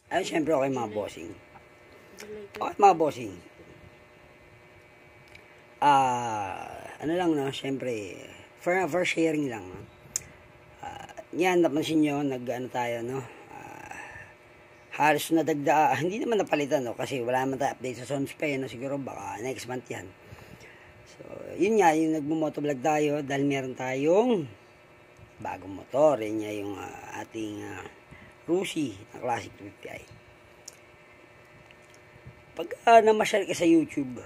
Ay, syempre okay mga bossing. Okay mga bossing. Ano lang no, syempre, for sharing lang. No? Yan, napansin nyo, nag-ano tayo, no? Halos na hindi naman napalitan, no? Kasi wala naman tayo update sa Sonspay, no? Siguro baka next month yan. So, yun nga, yung nagmumotovlog tayo dahil meron tayong bagong motor. Yun nga yung ating Rusi na Classic 250i. Pag namasyal ka sa YouTube,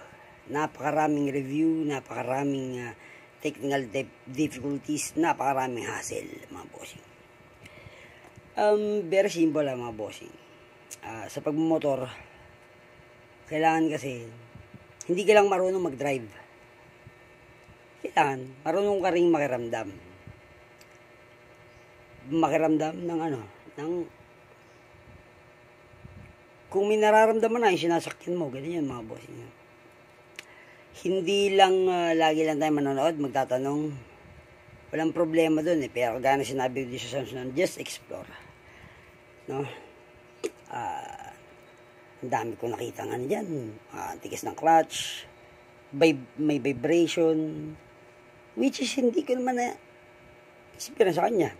napakaraming review, napakaraming technical difficulties, napakaraming hassle, mga bossing. Very simple lang mga bossing. Sa pagmumotor, kailangan kasi, hindi ka lang marunong mag-drive. Kailangan, marunong ka rin makiramdam. Makiramdam ng kung may nararamdaman na yung sinasakyan mo, ganyan yun mga bossing. Hindi lang lagi lang tayo manonood, magtatanong. Walang problema dun eh. Pero gana sinabi ko sa Samsung, just explore. No? Ang dami ko nakita nga dyan. Tigas ng clutch. May vibration. Which is hindi ko naman na experience sa kanya.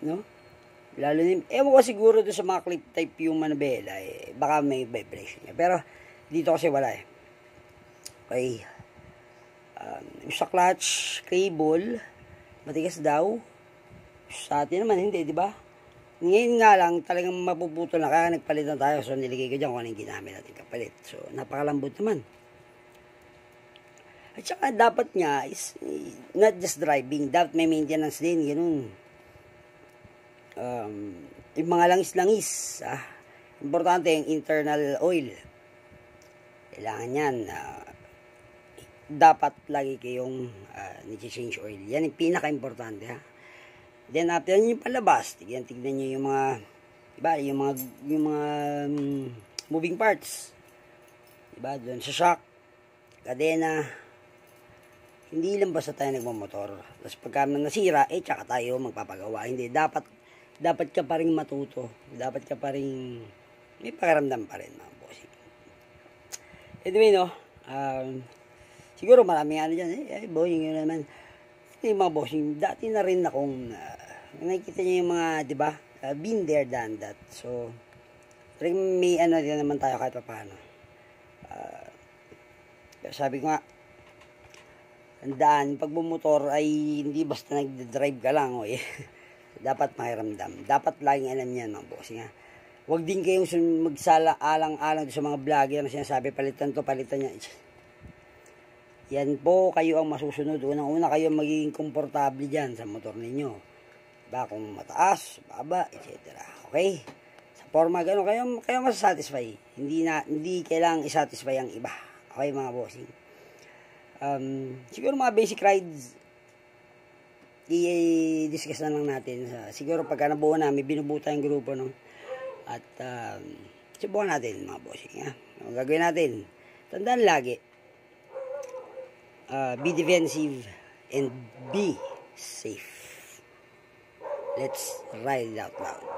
No? Lalo na, ewan ko siguro doon sa mga clip type yung manabela, baka may vibration niya. Pero, dito kasi wala eh. Okay. Yung sa clutch, cable, matigas daw. Sa atin naman, hindi, di ba? Ngayon nga lang, talagang mapuputo na kaya nagpalit na tayo. So, niligay ko dyan kung anong ginamit natin kapalit. So, napakalambot naman. At saka, dapat nga, is not just driving. Dapat may maintenance din, ganun. Yung mga langis-langis, importante yung internal oil. Kailangan yan. Dapat lagi kayong nag-change oil. Yan yung pinaka-importante, ha. Then after nyo yung palabas, tignan nyo yung mga, diba, yung mga moving parts. Diba, doon sa shock, kadena. Hindi lang basta tayo nagmamotor. Tapos pagka nasira, tsaka tayo magpapagawa. Hindi, dapat ka pa rin matuto. Dapat ka pa rin, may pakiramdam pa rin, mga bossing. Anyway, no, siguro marami nga dyan, bossing yun naman. Mga bossing, dati na rin akong, nakikita niyo yung mga, di ba, been there, done that. So, may din naman tayo kahit pa paano. Sabi ko nga, tandaan, pag bumotor ay hindi basta nag-drive ka lang, dapat makiramdam. Dapat laging alam yan, mga bossing, ha. Huwag din kayong magsala-alang-alang sa mga vlogger na sinasabi, palitan to, palitan niya. Yan po, kayo ang masusunod. Unang-una kayo magiging komportable dyan sa motor ninyo. Diba? Kung mataas, baba, etc. Okay? Sa forma, gano'n, kayo masasatisfy. Hindi kailangang isatisfy ang iba. Okay, mga bossing? Siguro mga basic rides, i-discuss na lang natin. Siguro pagka nabuo na, may binubuta yung grupo, no? At, subukan natin, mga bossing, ha? Ang gagawin natin, tandaan lagi, be defensive and be safe. Let's ride it out loud.